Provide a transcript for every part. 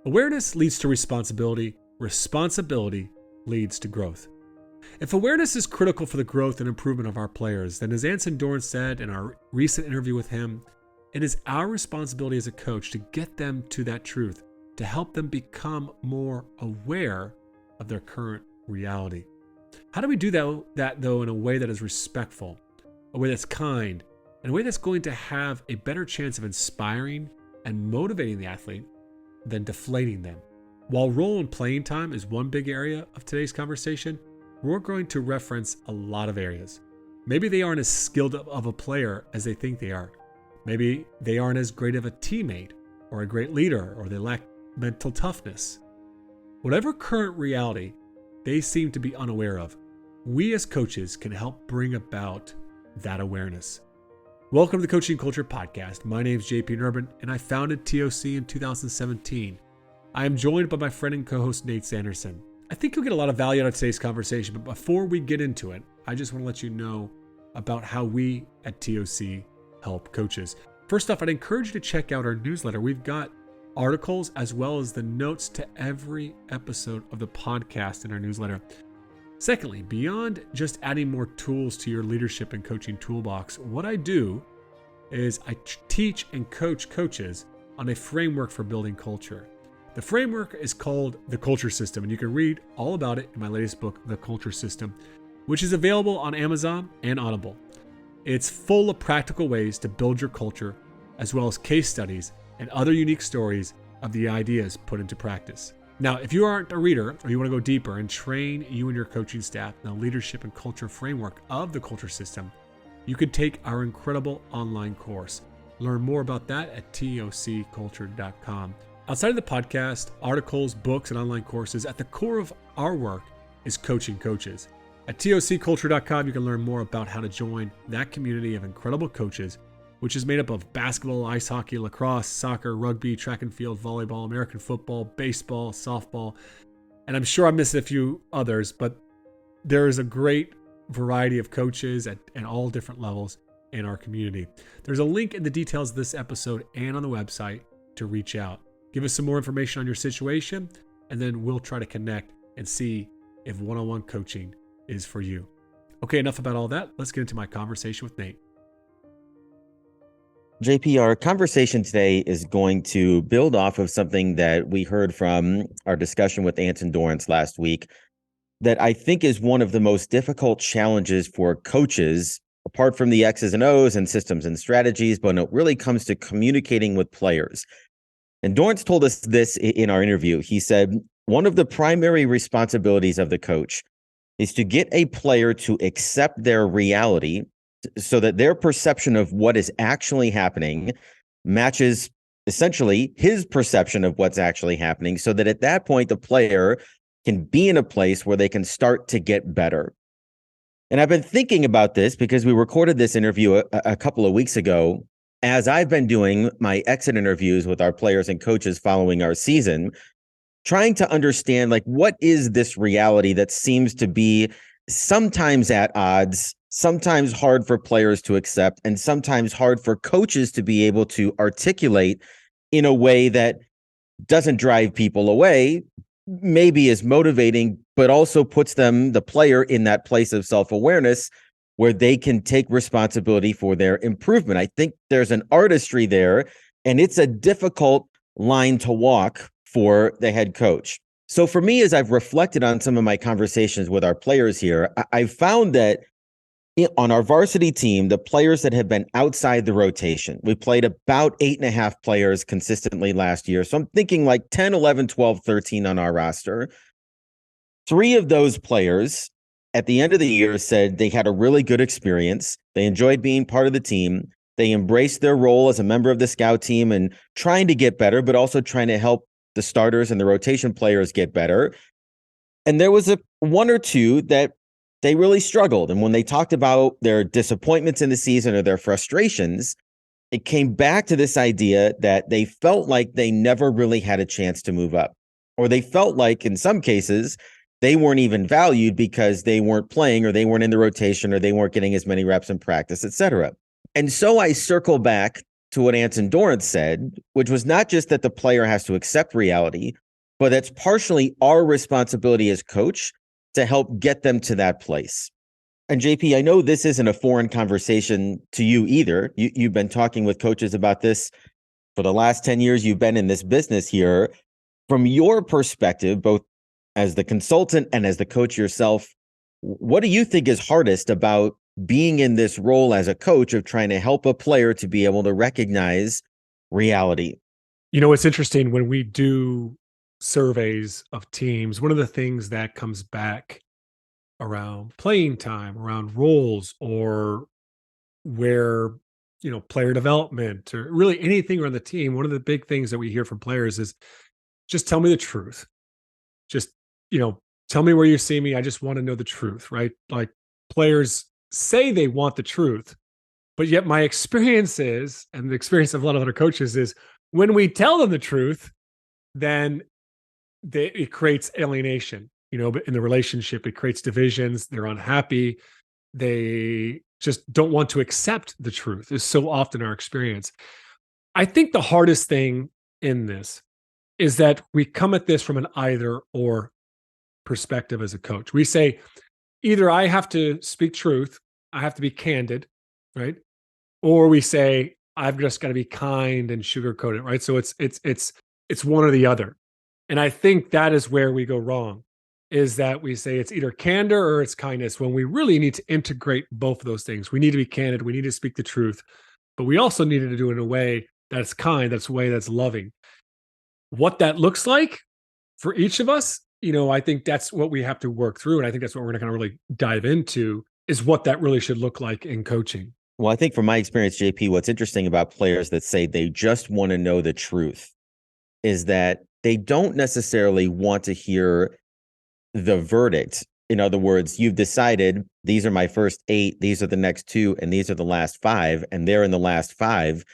Awareness leads to responsibility. Responsibility leads to growth. If awareness is critical for the growth and improvement of our players, then as Anson Dorrance said in our recent interview with him, it is our responsibility as a coach to get them to that truth, to help them become more aware of their current reality. How do we do that though in a way that is respectful, a way that's kind, and a way that's going to have a better chance of inspiring and motivating the athlete than deflating them? While role and playing time is one big area of today's conversation, we're going to reference a lot of areas. Maybe they aren't as skilled of a player as they think they are. Maybe they aren't as great of a teammate or a great leader, or they lack mental toughness. Whatever current reality they seem to be unaware of, we as coaches can help bring about that awareness. Welcome to the Coaching Culture Podcast. My name is JP Nurbin, and I founded TOC in 2017. I am joined by my friend and co-host Nate Sanderson. I think you'll get a lot of value out of today's conversation, but before we get into it, I just want to let you know about how we at TOC help coaches. First off, I'd encourage you to check out our newsletter. We've got articles as well as the notes to every episode of the podcast in our newsletter. Secondly, beyond just adding more tools to your leadership and coaching toolbox, what I do is I teach and coach coaches on a framework for building culture. The framework is called the Culture System, and you can read all about it in my latest book, The Culture System, which is available on Amazon and Audible. It's full of practical ways to build your culture, as well as case studies and other unique stories of the ideas put into practice. Now, if you aren't a reader or you want to go deeper and train you and your coaching staff in the leadership and culture framework of the Culture System, you could take our incredible online course. Learn more about that at tocculture.com. Outside of the podcast, articles, books, and online courses, at the core of our work is coaching coaches. At tocculture.com, you can learn more about how to join that community of incredible coaches, which is made up of basketball, ice hockey, lacrosse, soccer, rugby, track and field, volleyball, American football, baseball, softball, and I'm sure I'm missing a few others, but there is a great variety of coaches at all different levels in our community. There's a link in the details of this episode and on the website to reach out. Give us some more information on your situation, and then we'll try to connect and see if one-on-one coaching is for you. Okay, enough about all that. Let's get into my conversation with Nate. JP, our conversation today is going to build off of something that we heard from our discussion with Anson Dorrance last week that I think is one of the most difficult challenges for coaches, apart from the X's and O's and systems and strategies, but when it really comes to communicating with players. And Dorrance told us this in our interview. He said, one of the primary responsibilities of the coach is to get a player to accept their reality so that their perception of what is actually happening matches essentially his perception of what's actually happening, so that at that point, the player can be in a place where they can start to get better. And I've been thinking about this because we recorded this interview a couple of weeks ago, as I've been doing my exit interviews with our players and coaches following our season, trying to understand, like, what is this reality that seems to be sometimes at odds, sometimes hard for players to accept, and sometimes hard for coaches to be able to articulate in a way that doesn't drive people away, maybe is motivating, but also puts the player in that place of self-awareness where they can take responsibility for their improvement. I think there's an artistry there, and it's a difficult line to walk for the head coach. So for me, as I've reflected on some of my conversations with our players here, I've found that on our varsity team, the players that have been outside the rotation, we played about 8.5 players consistently last year. So I'm thinking like 10, 11, 12, 13 on our roster. 3 of those players at the end of the year said they had a really good experience. They enjoyed being part of the team. They embraced their role as a member of the scout team and trying to get better, but also trying to help the starters and the rotation players get better. And there was one or two that they really struggled. And when they talked about their disappointments in the season or their frustrations, it came back to this idea that they felt like they never really had a chance to move up, or they felt like in some cases they weren't even valued because they weren't playing, or they weren't in the rotation, or they weren't getting as many reps in practice, etc. And so I circle back to what Anson Dorrance said, which was not just that the player has to accept reality, but that's partially our responsibility as coach to help get them to that place. And JP, I know this isn't a foreign conversation to you either. You've been talking with coaches about this for the last 10 years you've been in this business here. From your perspective, both as the consultant and as the coach yourself, what do you think is hardest about being in this role as a coach of trying to help a player to be able to recognize reality? It's interesting when we do surveys of teams, one of the things that comes back around playing time, around roles, or where, player development, or really anything around the team, one of the big things that we hear from players is just tell me the truth. Just, tell me where you see me. I just want to know the truth, right? Like players say they want the truth, but yet my experience is, and the experience of a lot of other coaches is when we tell them the truth, then it creates alienation, but in the relationship, it creates divisions. They're unhappy. They just don't want to accept the truth is so often our experience. I think the hardest thing in this is that we come at this from an either or perspective as a coach. We say either I have to speak truth, I have to be candid, right? Or we say I've just got to be kind and sugarcoat it, right? So it's one or the other. And I think that is where we go wrong, is that we say it's either candor or it's kindness, when we really need to integrate both of those things. We need to be candid, we need to speak the truth, but we also need to do it in a way that's kind, that's a way that's loving. What that looks like for each of us, I think that's what we have to work through. And I think that's what we're going to kind of really dive into, is what that really should look like in coaching. Well, I think from my experience, JP, what's interesting about players that say they just want to know the truth is that they don't necessarily want to hear the verdict. In other words, you've decided these are my first 8, these are the next 2, and these are the last 5, and they're in the last 5.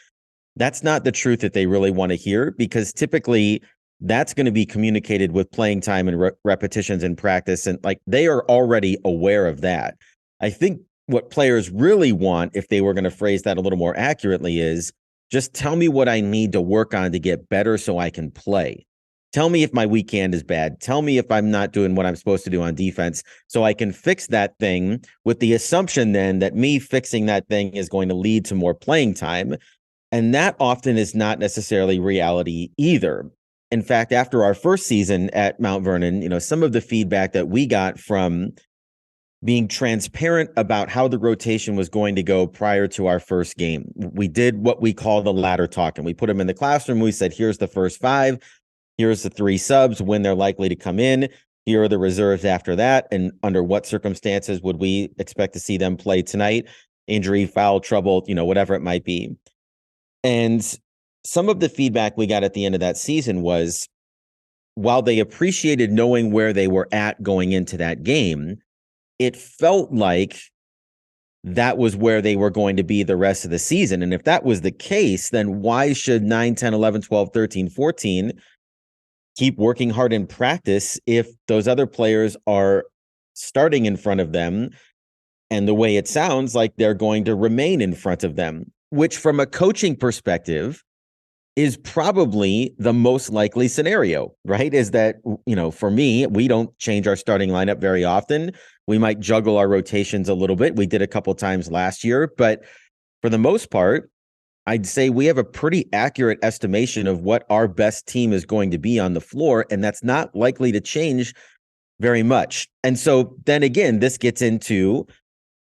That's not the truth that they really want to hear, because typically that's going to be communicated with playing time and repetitions and practice. And like, they are already aware of that. I think what players really want, if they were going to phrase that a little more accurately, is just tell me what I need to work on to get better so I can play. Tell me if my weekend is bad. Tell me if I'm not doing what I'm supposed to do on defense so I can fix that thing, with the assumption then that me fixing that thing is going to lead to more playing time. And that often is not necessarily reality either. In fact, after our first season at Mount Vernon, some of the feedback that we got from being transparent about how the rotation was going to go prior to our first game, we did what we call the ladder talk, and we put them in the classroom. We said, here's the first 5. Here's the 3 subs, when they're likely to come in. Here are the reserves after that. And under what circumstances would we expect to see them play tonight? Injury, foul trouble, whatever it might be. And some of the feedback we got at the end of that season was, while they appreciated knowing where they were at going into that game, it felt like that was where they were going to be the rest of the season. And if that was the case, then why should 9, 10, 11, 12, 13, 14 keep working hard in practice if those other players are starting in front of them? And the way it sounds like they're going to remain in front of them, which from a coaching perspective is probably the most likely scenario, right? Is that, for me, we don't change our starting lineup very often. We might juggle our rotations a little bit. We did a couple times last year, but for the most part, I'd say we have a pretty accurate estimation of what our best team is going to be on the floor, and that's not likely to change very much. And so then again, this gets into,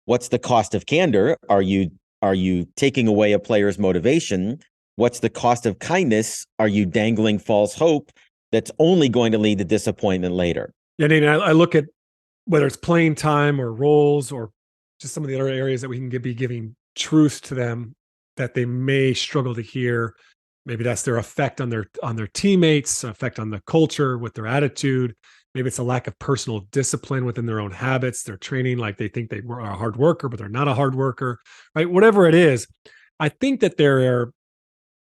what's the cost of candor? Are you taking away a player's motivation? What's the cost of kindness? Are you dangling false hope that's only going to lead to disappointment later? Yeah, Nate, I look at whether it's playing time or roles or just some of the other areas that we can be giving truth to them that they may struggle to hear. Maybe that's their effect on their teammates, effect on the culture with their attitude. Maybe it's a lack of personal discipline within their own habits. They're training like they think they are a hard worker, but they're not a hard worker, right? Whatever it is, I think that there are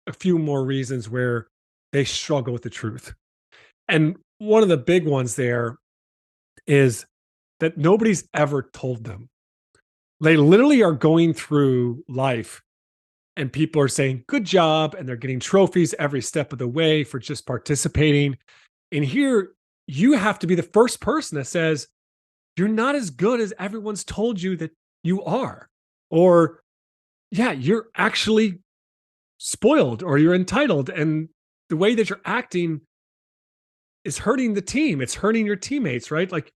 a few more reasons where they struggle with the truth. And one of the big ones there is that nobody's ever told them. They literally are going through life and people are saying, good job. And they're getting trophies every step of the way for just participating. And here you have to be the first person that says, you're not as good as everyone's told you that you are. Or, yeah, you're actually spoiled or you're entitled. And the way that you're acting is hurting the team. It's hurting your teammates, right? Like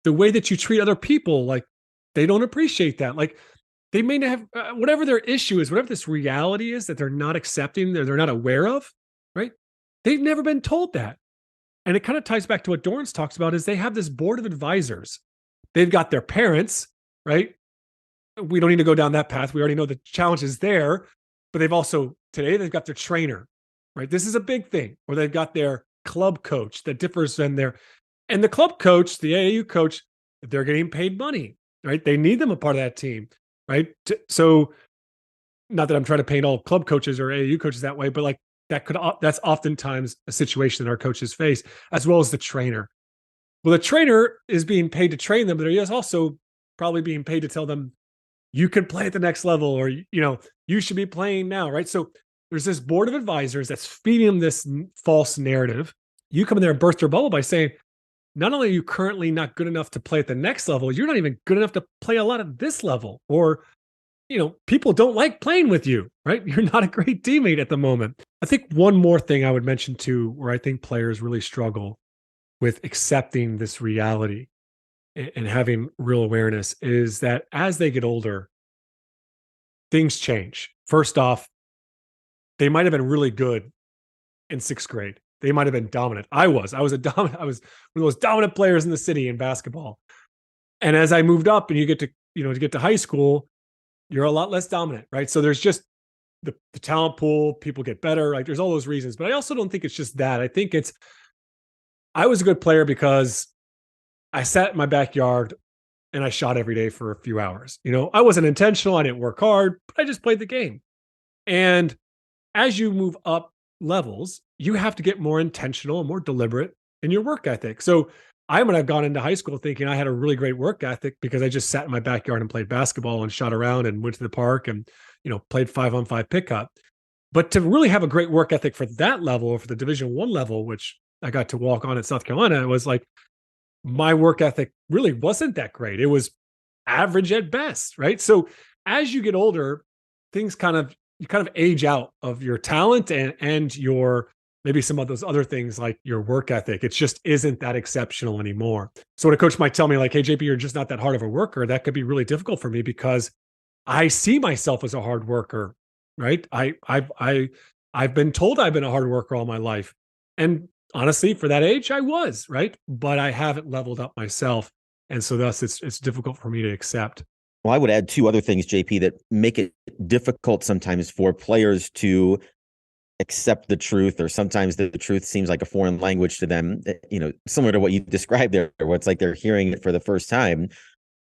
the way that you treat other people, like they don't appreciate that. Like they may not have whatever their issue is, whatever this reality is that they're not accepting, they're not aware of, right? They've never been told that. And it kind of ties back to what Dorrance talks about is they have this board of advisors. They've got their parents, right? We don't need to go down that path. We already know the challenge is there, but they've also today they've got their trainer, right? This is a big thing. Or they've got their club coach that differs than their and the club coach, the AAU coach, they're getting paid money, right? They need them a part of that team, right? So not that I'm trying to paint all club coaches or AAU coaches that way, but like that's oftentimes a situation that our coaches face, as well as the trainer. Well, the trainer is being paid to train them, but he is also probably being paid to tell them you can play at the next level, or you should be playing now, right? So there's this board of advisors that's feeding them this false narrative. You come in there and burst their bubble by saying, not only are you currently not good enough to play at the next level, you're not even good enough to play a lot at this level, or people don't like playing with you, right? You're not a great teammate at the moment. I think one more thing I would mention too, where I think players really struggle with accepting this reality and having real awareness is that as they get older, things change. First off, they might have been really good in sixth grade. They might have been dominant. I was one of those dominant players in the city in basketball. And as I moved up and you get to high school, you're a lot less dominant, right? So there's just the talent pool, people get better, like there's all those reasons. But I also don't think it's just that. I think I was a good player because I sat in my backyard and I shot every day for a few hours. I wasn't intentional. I didn't work hard, but I just played the game. And as you move up levels, you have to get more intentional and more deliberate in your work ethic. So I might have gone into high school thinking I had a really great work ethic because I just sat in my backyard and played basketball and shot around and went to the park and, played 5-on-5 pickup. But to really have a great work ethic for that level or for the Division I level, which I got to walk on at South Carolina, it was like my work ethic really wasn't that great. It was average at best, right? So as you get older, things you kind of age out of your talent and your maybe some of those other things like your work ethic. It just isn't that exceptional anymore. So when a coach might tell me like, hey, JP, you're just not that hard of a worker, that could be really difficult for me because I see myself as a hard worker, right? I've been told I've been a hard worker all my life. And honestly, for that age, I was, right? But I haven't leveled up myself. And so thus it's difficult for me to accept. Well, I would add two other things, JP, that make it difficult sometimes for players to accept the truth, or sometimes the truth seems like a foreign language to them, similar to what you described there, where it's like they're hearing it for the first time.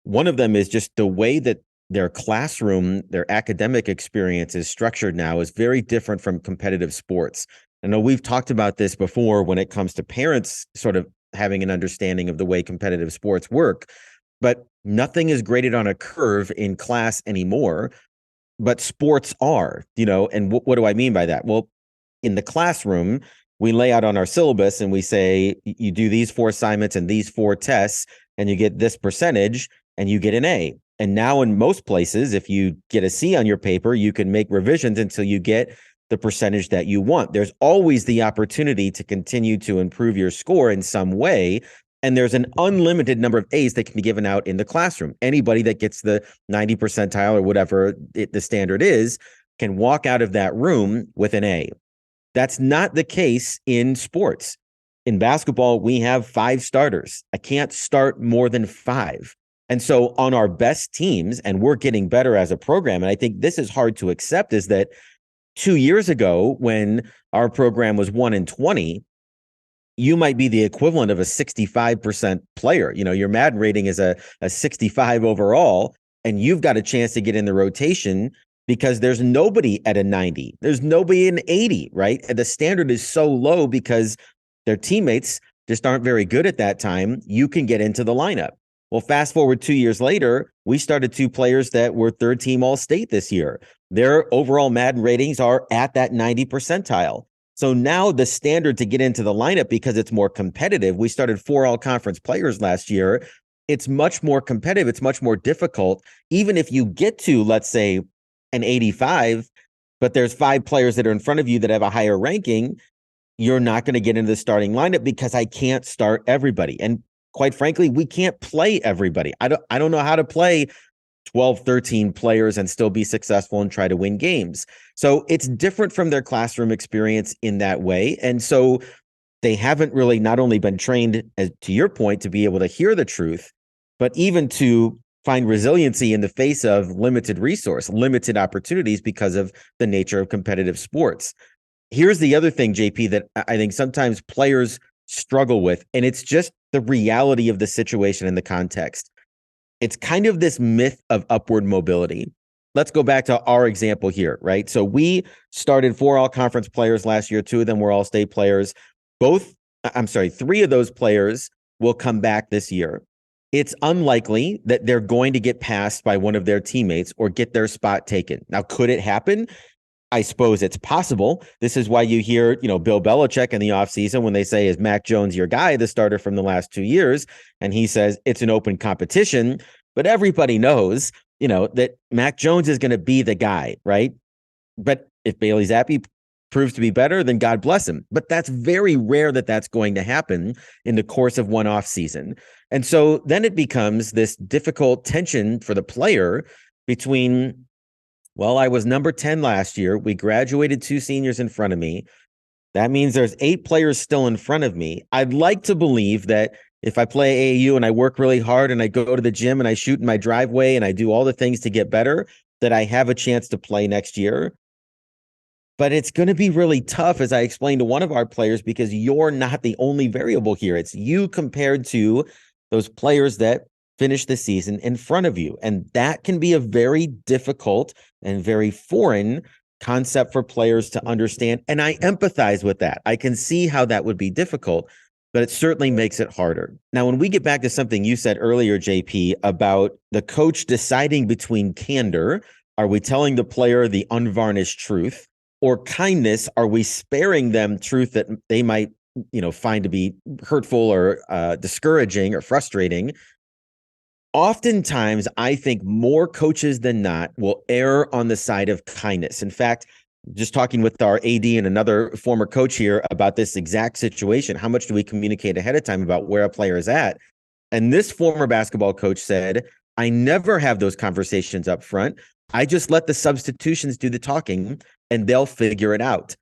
One of them is just the way that their classroom, their academic experience is structured now is very different from competitive sports. I know we've talked about this before when it comes to parents sort of having an understanding of the way competitive sports work, but nothing is graded on a curve in class anymore, but sports are, and what do I mean by that? Well, in the classroom, we lay out on our syllabus and we say, you do these 4 assignments and these 4 tests, and you get this percentage and you get an A. And now in most places, if you get a C on your paper, you can make revisions until you get the percentage that you want. There's always the opportunity to continue to improve your score in some way. And there's an unlimited number of A's that can be given out in the classroom. Anybody that gets the 90 percentile or whatever the standard is can walk out of that room with an A. That's not the case in sports. In basketball, we have 5 starters. I can't start more than 5. And so on our best teams, and we're getting better as a program, and I think this is hard to accept, is that 2 years ago, when our program was 1-20, you might be the equivalent of a 65% player. Your Madden rating is a 65 overall, and you've got a chance to get in the rotation because there's nobody at a 90. There's nobody in 80, right? And the standard is so low because their teammates just aren't very good at that time. You can get into the lineup. Well, fast forward 2 years later, we started 2 players that were third team All-State this year. Their overall Madden ratings are at that 90 percentile. So now the standard to get into the lineup, because it's more competitive, we started 4 all-conference players last year. It's much more competitive. It's much more difficult. Even if you get to, let's say, an 85, but there's 5 players that are in front of you that have a higher ranking, you're not going to get into the starting lineup because I can't start everybody. And quite frankly, we can't play everybody. I don't know how to play 12, 13 players and still be successful and try to win games. So it's different from their classroom experience in that way. And so they haven't really not only been trained, as to your point, to be able to hear the truth, but even to find resiliency in the face of limited resource, limited opportunities because of the nature of competitive sports. Here's the other thing, JP, that I think sometimes players struggle with, and it's just the reality of the situation and the context. It's kind of this myth of upward mobility. Let's go back to our example here, right? So we started 4 all-conference players last year. 2 of them were all-state players. 3 of those players will come back this year. It's unlikely that they're going to get passed by one of their teammates or get their spot taken. Now, could it happen? I suppose it's possible. This is why you hear, Bill Belichick in the offseason when they say, is Mac Jones your guy, the starter from the last 2 years? And he says it's an open competition, but everybody knows, that Mac Jones is going to be the guy, right? But if Bailey Zappi proves to be better, then God bless him. But that's very rare that that's going to happen in the course of one offseason. And so then it becomes this difficult tension for the player between, well, I was number 10 last year. We graduated 2 seniors in front of me. That means there's 8 players still in front of me. I'd like to believe that if I play AAU and I work really hard and I go to the gym and I shoot in my driveway and I do all the things to get better, that I have a chance to play next year. But it's going to be really tough, as I explained to one of our players, because you're not the only variable here. It's you compared to those players that finish the season in front of you. And that can be a very difficult and very foreign concept for players to understand. And I empathize with that. I can see how that would be difficult, but it certainly makes it harder. Now, when we get back to something you said earlier, JP, about the coach deciding between candor, are we telling the player the unvarnished truth, or kindness, are we sparing them truth that they might, find to be hurtful or discouraging or frustrating? Oftentimes, I think more coaches than not will err on the side of kindness. In fact, just talking with our AD and another former coach here about this exact situation, how much do we communicate ahead of time about where a player is at? And this former basketball coach said, I never have those conversations up front. I just let the substitutions do the talking and they'll figure it out.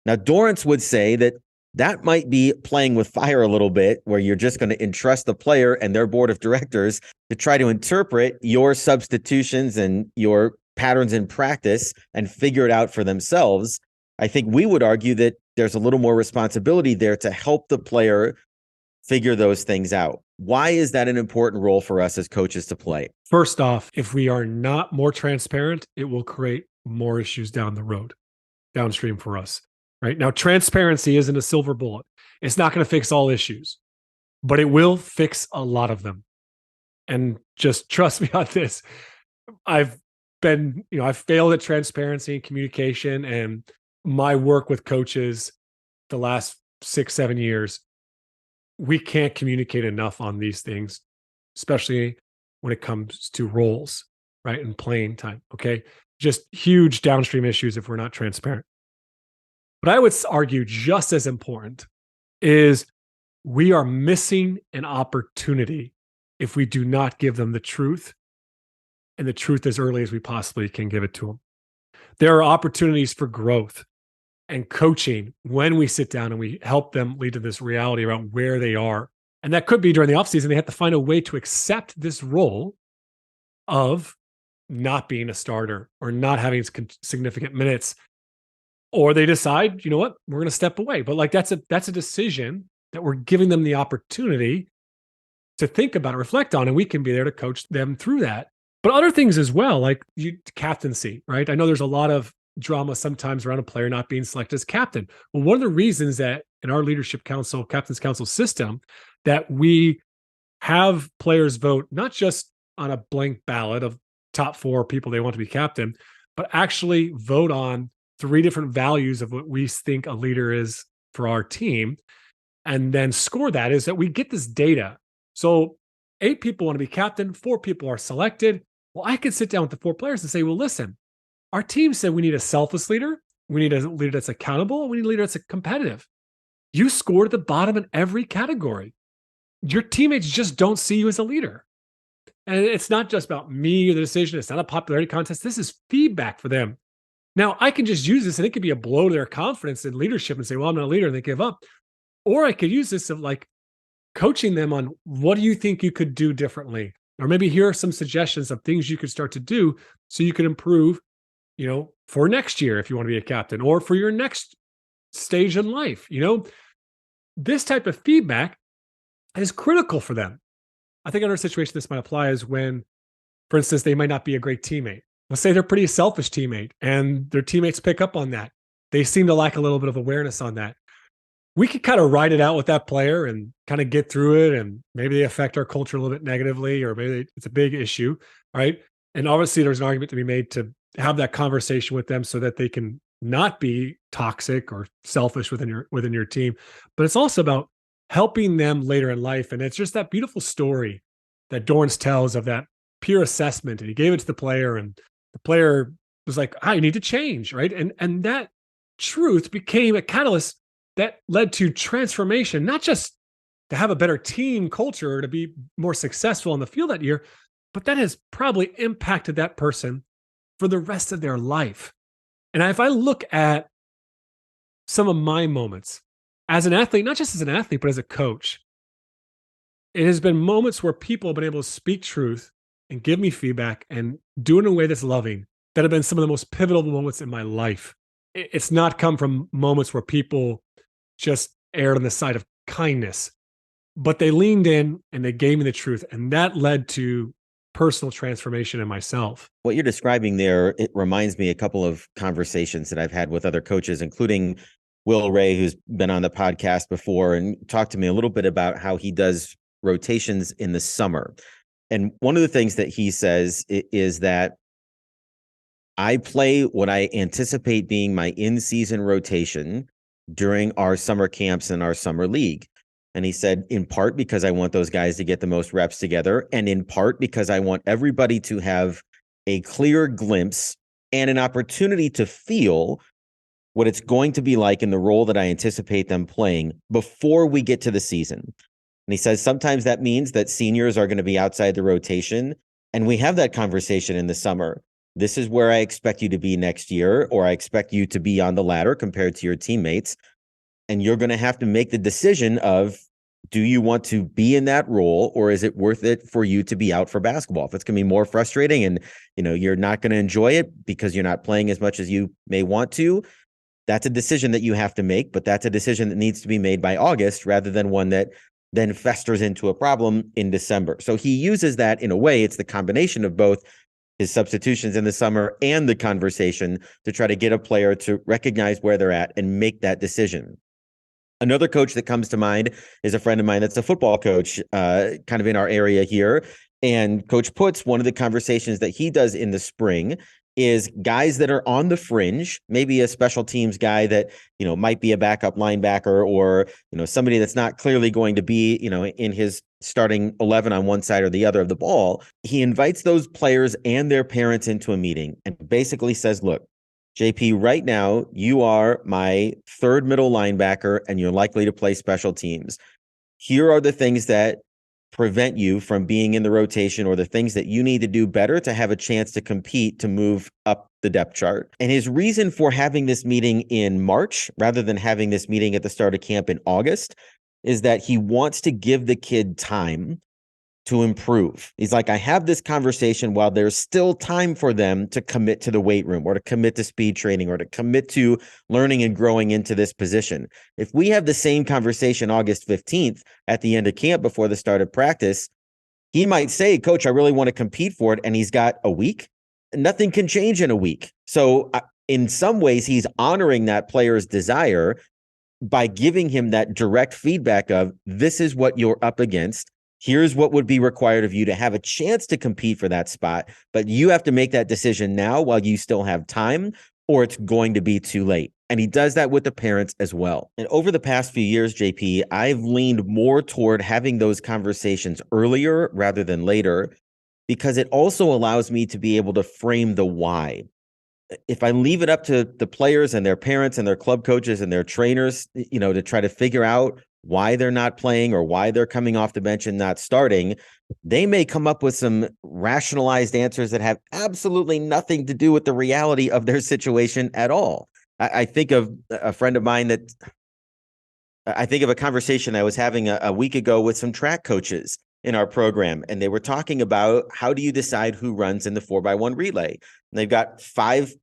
Now, Dorrance would say that might be playing with fire a little bit, where you're just going to entrust the player and their board of directors to try to interpret your substitutions and your patterns in practice and figure it out for themselves. I think we would argue that there's a little more responsibility there to help the player figure those things out. Why is that an important role for us as coaches to play? First off, if we are not more transparent, it will create more issues down the road, downstream for us. Right now, transparency isn't a silver bullet. It's not going to fix all issues, but it will fix a lot of them. And just trust me on this. I've failed at transparency and communication, and my work with coaches the last 6-7 years, we can't communicate enough on these things, especially when it comes to roles, right? And playing time. Okay. Just huge downstream issues if we're not transparent. But I would argue just as important is we are missing an opportunity if we do not give them the truth, and the truth as early as we possibly can give it to them. There are opportunities for growth and coaching when we sit down and we help them lead to this reality around where they are. And that could be during the offseason, they have to find a way to accept this role of not being a starter or not having significant minutes. Or they decide, you know what, we're going to step away. But that's a decision that we're giving them the opportunity to think about and reflect on, and we can be there to coach them through that. But other things as well, like captaincy, right? I know there's a lot of drama sometimes around a player not being selected as captain. Well, one of the reasons that in our leadership council, captain's council system, that we have players vote not just on a blank ballot of top 4 people they want to be captain, but actually vote on 3 different values of what we think a leader is for our team, and then score that is that we get this data. So 8 people want to be captain, 4 people are selected. Well, I could sit down with the 4 players and say, well, listen, our team said we need a selfless leader. We need a leader that's accountable. We need a leader that's competitive. You scored at the bottom in every category. Your teammates just don't see you as a leader. And it's not just about me or the decision. It's not a popularity contest. This is feedback for them. Now, I can just use this and it could be a blow to their confidence in leadership and say, well, I'm not a leader, and they give up. Or I could use this of like coaching them on what do you think you could do differently? Or maybe here are some suggestions of things you could start to do so you can improve, for next year if you want to be a captain or for your next stage in life. This type of feedback is critical for them. I think another situation this might apply is when, for instance, they might not be a great teammate. Let's say they're a pretty selfish teammate and their teammates pick up on that. They seem to lack a little bit of awareness on that. We could kind of ride it out with that player and kind of get through it. And maybe they affect our culture a little bit negatively, or maybe it's a big issue. Right. And obviously there's an argument to be made to have that conversation with them so that they can not be toxic or selfish within your team. But it's also about helping them later in life. And it's just that beautiful story that Dorrance tells of that peer assessment. And he gave it to the player, and the player was like, I need to change. Right. And that truth became a catalyst that led to transformation, not just to have a better team culture or to be more successful on the field that year, but that has probably impacted that person for the rest of their life. And if I look at some of my moments as an athlete, not just as an athlete, but as a coach, it has been moments where people have been able to speak truth and give me feedback and do it in a way that's loving that have been some of the most pivotal moments in my life. It's not come from moments where people just erred on the side of kindness, but they leaned in and they gave me the truth. And that led to personal transformation in myself. What you're describing there, it reminds me a couple of conversations that I've had with other coaches, including Will Ray, who's been on the podcast before and talked to me a little bit about how he does rotations in the summer. And one of the things that he says is that I play what I anticipate being my in-season rotation during our summer camps and our summer league. And he said, in part because I want those guys to get the most reps together, and in part because I want everybody to have a clear glimpse and an opportunity to feel what it's going to be like in the role that I anticipate them playing before we get to the season. And he says sometimes that means that seniors are going to be outside the rotation, and we have that conversation in the summer. This is where I expect you to be next year, or I expect you to be on the ladder compared to your teammates. And you're going to have to make the decision of, do you want to be in that role, or is it worth it for you to be out for basketball? If it's going to be more frustrating and, you're not going to enjoy it because you're not playing as much as you may want to, that's a decision that you have to make, but that's a decision that needs to be made by August rather than one that then festers into a problem in December. So he uses that in a way. It's the combination of both his substitutions in the summer and the conversation to try to get a player to recognize where they're at and make that decision. Another coach that comes to mind is a friend of mine that's a football coach, kind of in our area here. And Coach Putz, one of the conversations that he does in the spring is guys that are on the fringe, maybe a special teams guy that, might be a backup linebacker, or, somebody that's not clearly going to be, in his starting 11 on one side or the other of the ball. He invites those players and their parents into a meeting and basically says, look, JP, right now you are my third middle linebacker and you're likely to play special teams. Here are the things that prevent you from being in the rotation, or the things that you need to do better to have a chance to compete to move up the depth chart. And his reason for having this meeting in March rather than having this meeting at the start of camp in August is that he wants to give the kid time to improve. He's like, I have this conversation while there's still time for them to commit to the weight room, or to commit to speed training, or to commit to learning and growing into this position. If we have the same conversation August 15th at the end of camp before the start of practice, he might say, Coach, I really want to compete for it. And he's got a week. Nothing can change in a week. So in some ways, he's honoring that player's desire by giving him that direct feedback of, this is what you're up against. Here's what would be required of you to have a chance to compete for that spot, but you have to make that decision now while you still have time, or it's going to be too late. And he does that with the parents as well. And over the past few years, JP, I've leaned more toward having those conversations earlier rather than later, because it also allows me to be able to frame the why. If I leave it up to the players and their parents and their club coaches and their trainers, to try to figure out why they're not playing or why they're coming off the bench and not starting, they may come up with some rationalized answers that have absolutely nothing to do with the reality of their situation at all. I think of a friend of mine I think of a conversation I was having a week ago with some track coaches in our program, and they were talking about how do you decide who runs in the 4x1 relay. And they've got 5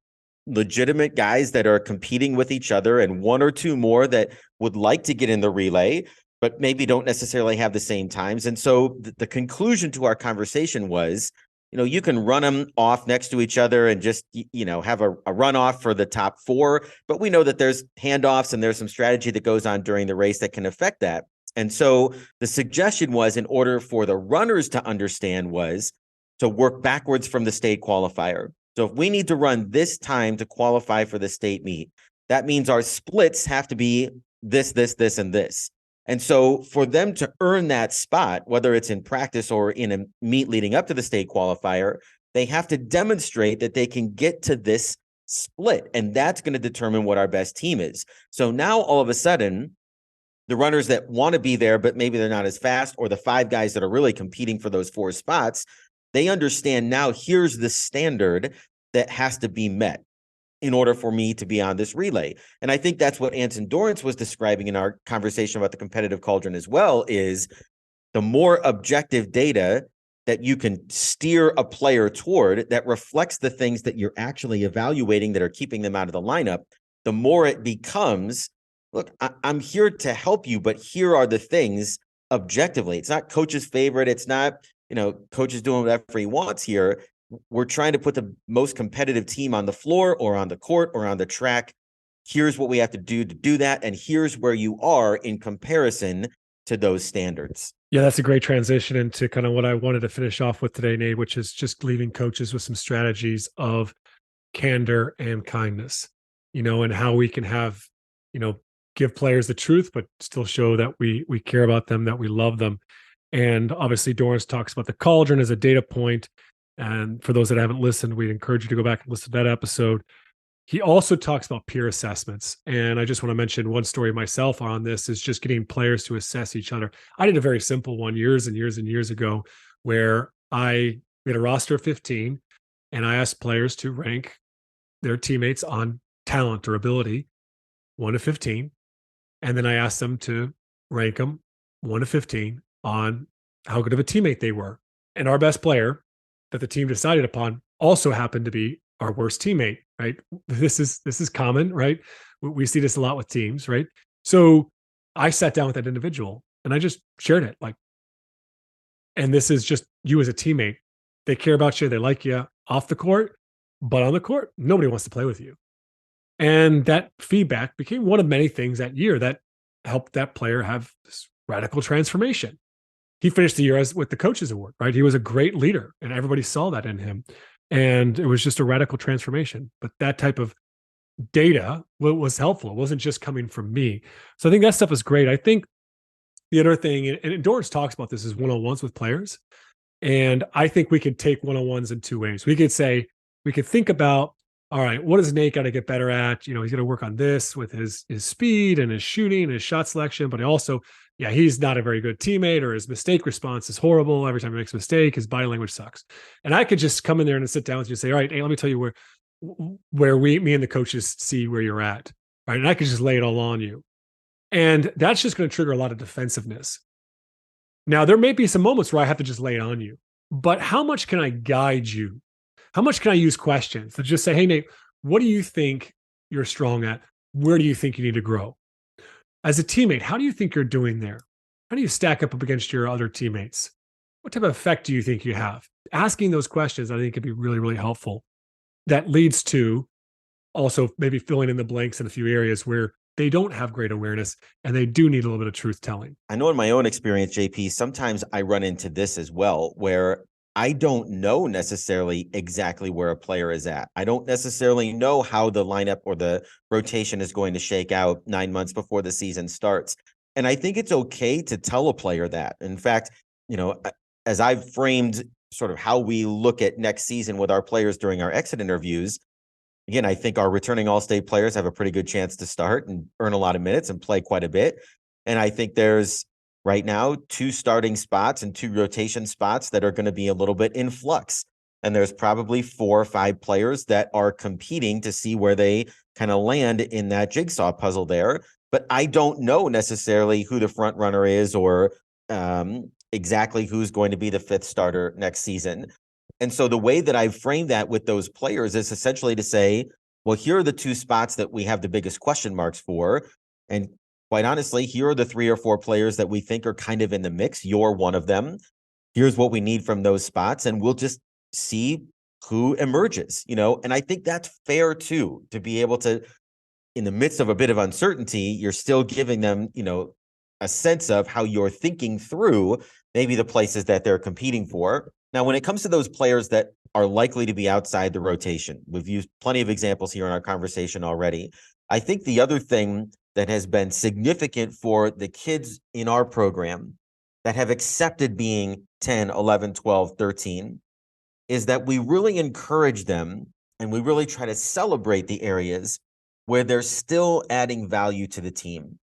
legitimate guys that are competing with each other and 1 or 2 more that would like to get in the relay, but maybe don't necessarily have the same times. And so the conclusion to our conversation was, you can run them off next to each other and just, have a runoff for the top 4. But we know that there's handoffs and there's some strategy that goes on during the race that can affect that. And so the suggestion was, in order for the runners to understand, was to work backwards from the state qualifier. So if we need to run this time to qualify for the state meet, that means our splits have to be this, this, this, and this. And so for them to earn that spot, whether it's in practice or in a meet leading up to the state qualifier, they have to demonstrate that they can get to this split. And that's going to determine what our best team is. So now all of a sudden, the runners that want to be there, but maybe they're not as fast, or the 5 guys that are really competing for those 4 spots, they understand now here's the standard that has to be met in order for me to be on this relay. And I think that's what Anson Dorrance was describing in our conversation about the competitive cauldron as well, is the more objective data that you can steer a player toward that reflects the things that you're actually evaluating that are keeping them out of the lineup, the more it becomes, look, I'm here to help you, but here are the things objectively. It's not coach's favorite. It's not, coach is doing whatever he wants here. We're trying to put the most competitive team on the floor or on the court or on the track. Here's what we have to do that. And here's where you are in comparison to those standards. Yeah, that's a great transition into kind of what I wanted to finish off with today, Nate, which is just leaving coaches with some strategies of candor and kindness, and how we can have, give players the truth, but still show that we care about them, that we love them. And obviously Dorrance talks about the cauldron as a data point. And for those that haven't listened, we'd encourage you to go back and listen to that episode. He also talks about peer assessments. And I just want to mention one story myself on this is just getting players to assess each other. I did a very simple one years and years and years ago where we had a roster of 15 and I asked players to rank their teammates on talent or ability, 1 to 15. And then I asked them to rank them 1 to 15 on how good of a teammate they were. And our best player that the team decided upon also happened to be our worst teammate, right? This is common, right? We see this a lot with teams, right? So I sat down with that individual and I just shared it, and this is just you as a teammate. They care about you. They like you off the court, but on the court, nobody wants to play with you. And that feedback became one of many things that year that helped that player have this radical transformation. He finished the year with the coaches award, right? He was a great leader and everybody saw that in him. And it was just a radical transformation. But that type of data was helpful. It wasn't just coming from me. So I think that stuff is great. I think the other thing, and Dorrance talks about this, is one-on-ones with players. And I think we could take one-on-ones in 2 ways. We could think about, all right, what does Nate got to get better at? He's going to work on this with his speed and his shooting and his shot selection, but he's not a very good teammate, or his mistake response is horrible. Every time he makes a mistake, his body language sucks. And I could just come in there and sit down with you and say, all right, hey, let me tell you where me and the coaches see where you're at. Right. And I could just lay it all on you. And that's just going to trigger a lot of defensiveness. Now, there may be some moments where I have to just lay it on you, but how much can I guide you? How much can I use questions to just say, hey, Nate, what do you think you're strong at? Where do you think you need to grow? As a teammate, how do you think you're doing there? How do you stack up against your other teammates? What type of effect do you think you have? Asking those questions, I think, could be really, really helpful. That leads to also maybe filling in the blanks in a few areas where they don't have great awareness and they do need a little bit of truth telling. I know in my own experience, JP, sometimes I run into this as well, where I don't know necessarily exactly where a player is at. I don't necessarily know how the lineup or the rotation is going to shake out 9 months before the season starts. And I think it's okay to tell a player that. In fact, as I've framed sort of how we look at next season with our players during our exit interviews, again, I think our returning all-state players have a pretty good chance to start and earn a lot of minutes and play quite a bit. And I think there's right now 2 starting spots and 2 rotation spots that are going to be a little bit in flux. And there's probably 4 or 5 players that are competing to see where they kind of land in that jigsaw puzzle there. But I don't know necessarily who the front runner is or exactly who's going to be the 5th starter next season. And so the way that I've framed that with those players is essentially to say, well, here are the 2 spots that we have the biggest question marks for. And quite honestly, here are the 3 or 4 players that we think are kind of in the mix. You're one of them. Here's what we need from those spots. And we'll just see who emerges, and I think that's fair too, to be able to, in the midst of a bit of uncertainty, you're still giving them, a sense of how you're thinking through maybe the places that they're competing for. Now, when it comes to those players that are likely to be outside the rotation, we've used plenty of examples here in our conversation already. I think the other thing that has been significant for the kids in our program that have accepted being 10, 11, 12, 13 is that we really encourage them and we really try to celebrate the areas where they're still adding value to the team.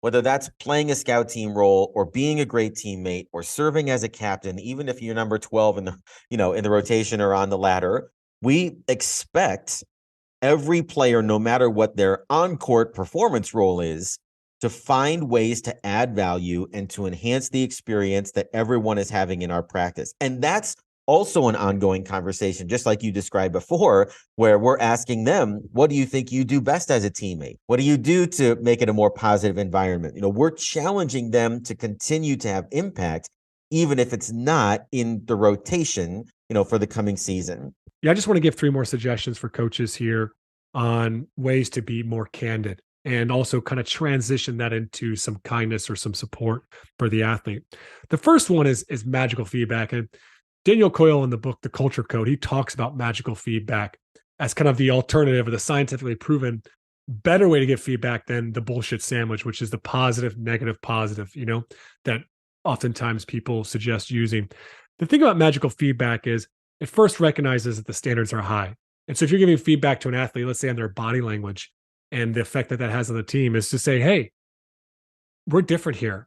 Whether that's playing a scout team role or being a great teammate or serving as a captain, even if you're number 12 in the rotation or on the ladder, we expect every player, no matter what their on-court performance role is, to find ways to add value and to enhance the experience that everyone is having in our practice. And that's also an ongoing conversation, just like you described before, where we're asking them, what do you think you do best as a teammate? What do you do to make it a more positive environment? We're challenging them to continue to have impact, even if it's not in the rotation, for the coming season. Yeah, I just want to give 3 more suggestions for coaches here on ways to be more candid and also kind of transition that into some kindness or some support for the athlete. The first one is magical feedback. And Daniel Coyle in the book, The Culture Code, he talks about magical feedback as kind of the alternative or the scientifically proven better way to get feedback than the bullshit sandwich, which is the positive, negative, positive, that oftentimes people suggest using. The thing about magical feedback is it first recognizes that the standards are high. And so if you're giving feedback to an athlete, let's say on their body language and the effect that has on the team, is to say, hey, we're different here.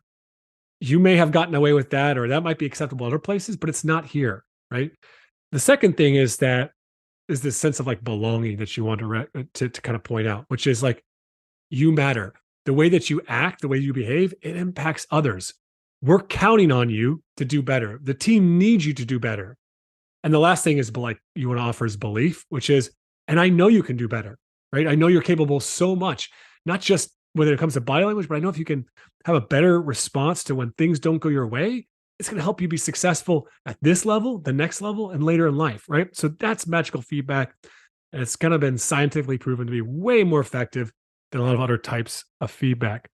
You may have gotten away with that, or that might be acceptable other places, but it's not here, right? The second thing is this sense of like belonging that you want to kind of point out, which is like, you matter. The way that you act, the way you behave, it impacts others. We're counting on you to do better. The team needs you to do better. And the last thing is like you want to offer is belief, which is, and I know you can do better, right? I know you're capable so much, not just when it comes to body language, but I know if you can have a better response to when things don't go your way, it's going to help you be successful at this level, the next level, and later in life, right? So that's magical feedback. And it's kind of been scientifically proven to be way more effective than a lot of other types of feedback.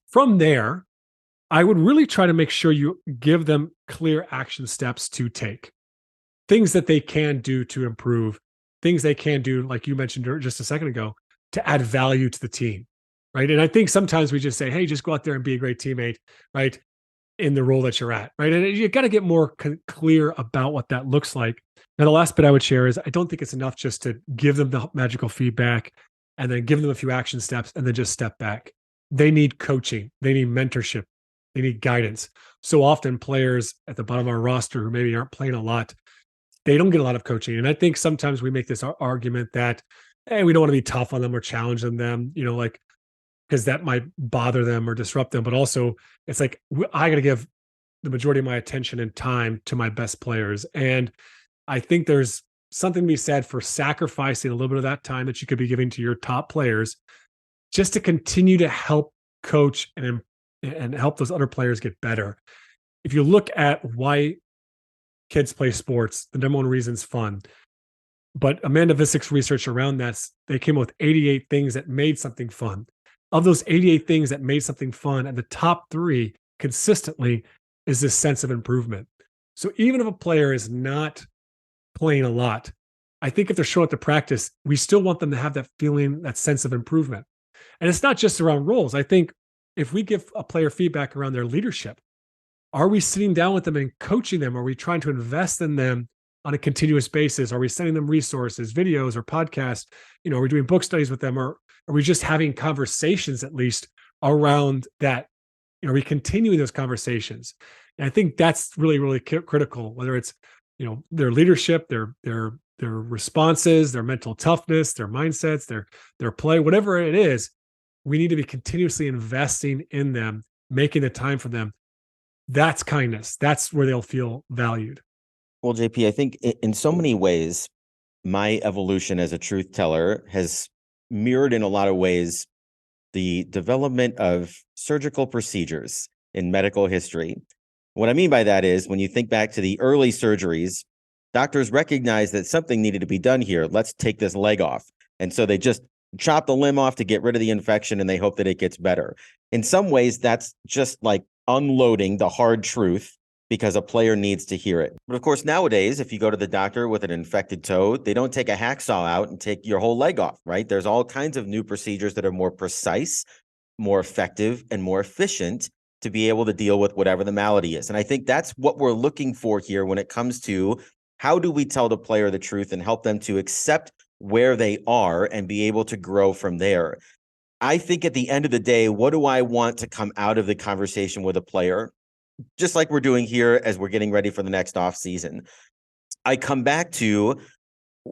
From there, I would really try to make sure you give them clear action steps to take. Things that they can do to improve, things they can do, like you mentioned just a second ago, to add value to the team, right? And I think sometimes we just say, hey, just go out there and be a great teammate, right? In the role that you're at, right? And you got to get more clear about what that looks like. Now, the last bit I would share is I don't think it's enough just to give them the magical feedback and then give them a few action steps and then just step back. They need coaching. They need mentorship. They need guidance. So often players at the bottom of our roster who maybe aren't playing a lot, they don't get a lot of coaching. And I think sometimes we make this argument that, hey, we don't want to be tough on them or challenging them, because that might bother them or disrupt them. But also it's like, I got to give the majority of my attention and time to my best players. And I think there's something to be said for sacrificing a little bit of that time that you could be giving to your top players just to continue to help coach and help those other players get better. If you look at why kids play sports, the number one reason is fun. But Amanda Visick's research around that, they came up with 88 things that made something fun. of those 88 things that made something fun, and the top 3 consistently is this sense of improvement. So even if a player is not playing a lot, I think if they're showing up to practice, we still want them to have that feeling, that sense of improvement. And it's not just around roles. I think if we give a player feedback around their leadership, are we sitting down with them and coaching them? Are we trying to invest in them on a continuous basis? Are we sending them resources, videos, or podcasts? Are we doing book studies with them, or are we just having conversations at least around that? Are we continuing those conversations? And I think that's really, really critical. Whether it's their leadership, their responses, their mental toughness, their mindsets, their play, whatever it is, we need to be continuously investing in them, making the time for them. That's kindness. That's where they'll feel valued. Well, JP, I think in so many ways, my evolution as a truth teller has mirrored in a lot of ways the development of surgical procedures in medical history. What I mean by that is when you think back to the early surgeries, doctors recognized that something needed to be done here. Let's take this leg off. And so they just chop the limb off to get rid of the infection, and they hope that it gets better. In some ways, that's just like unloading the hard truth because a player needs to hear it. But of course, nowadays, if you go to the doctor with an infected toe, they don't take a hacksaw out and take your whole leg off, right? There's all kinds of new procedures that are more precise, more effective, and more efficient to be able to deal with whatever the malady is. And I think that's what we're looking for here when it comes to how do we tell the player the truth and help them to accept where they are and be able to grow from there. I think at the end of the day, what do I want to come out of the conversation with a player? Just like we're doing here as we're getting ready for the next off season. I come back to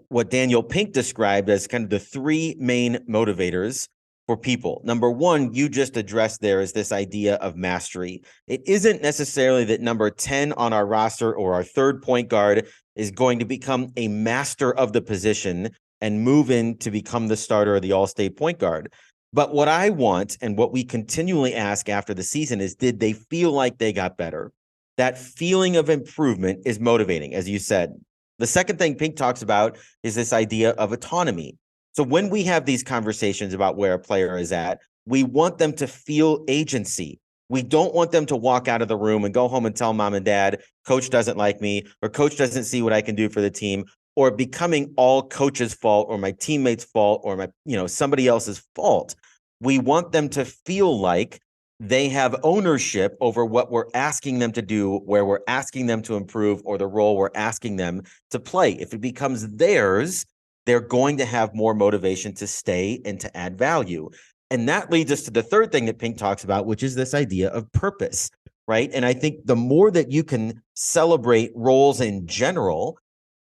what Daniel Pink described as kind of the 3 main motivators for people. Number 1, you just addressed there is this idea of mastery. It isn't necessarily that number 10 on our roster or our third point guard is going to become a master of the position and move in to become the starter or the all-state point guard. But what I want and what we continually ask after the season is, did they feel like they got better? That feeling of improvement is motivating, as you said. The second thing Pink talks about is this idea of autonomy. So when we have these conversations about where a player is at, we want them to feel agency. We don't want them to walk out of the room and go home and tell mom and dad, coach doesn't like me, or coach doesn't see what I can do for the team, or becoming all coach's fault or my teammates' fault or my, somebody else's fault. We want them to feel like they have ownership over what we're asking them to do, where we're asking them to improve, or the role we're asking them to play. If it becomes theirs, they're going to have more motivation to stay and to add value. And that leads us to the third thing that Pink talks about, which is this idea of purpose, right? And I think the more that you can celebrate roles in general,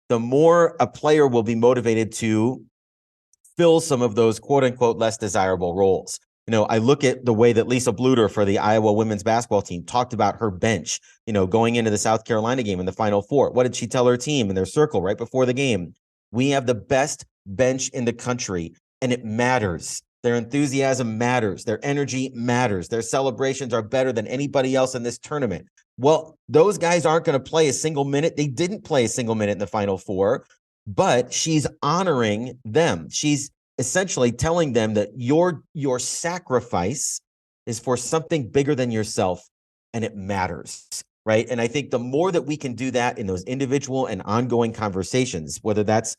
the more a player will be motivated to fill some of those quote unquote less desirable roles. I look at the way that Lisa Bluter for the Iowa women's basketball team talked about her bench, going into the South Carolina game in the Final Four. What did she tell her team in their circle right before the game? We have the best bench in the country, and it matters. Their enthusiasm matters. Their energy matters. Their celebrations are better than anybody else in this tournament. Well, those guys aren't going to play a single minute. They didn't play a single minute in the Final Four, but she's honoring them. She's essentially telling them that your sacrifice is for something bigger than yourself, and it matters, right? And I think the more that we can do that in those individual and ongoing conversations, whether that's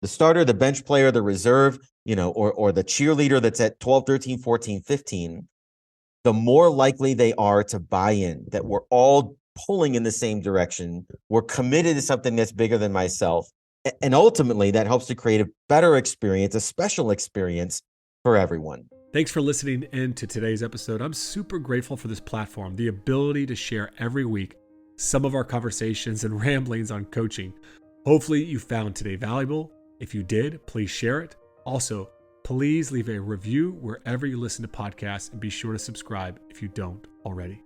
the starter, the bench player, the reserve, or the cheerleader that's at 12, 13, 14, 15, the more likely they are to buy in, that we're all pulling in the same direction. We're committed to something that's bigger than myself. And ultimately, that helps to create a better experience, a special experience for everyone. Thanks for listening in to today's episode. I'm super grateful for this platform, the ability to share every week some of our conversations and ramblings on coaching. Hopefully you found today valuable. If you did, please share it. Also, please leave a review wherever you listen to podcasts, and be sure to subscribe if you don't already.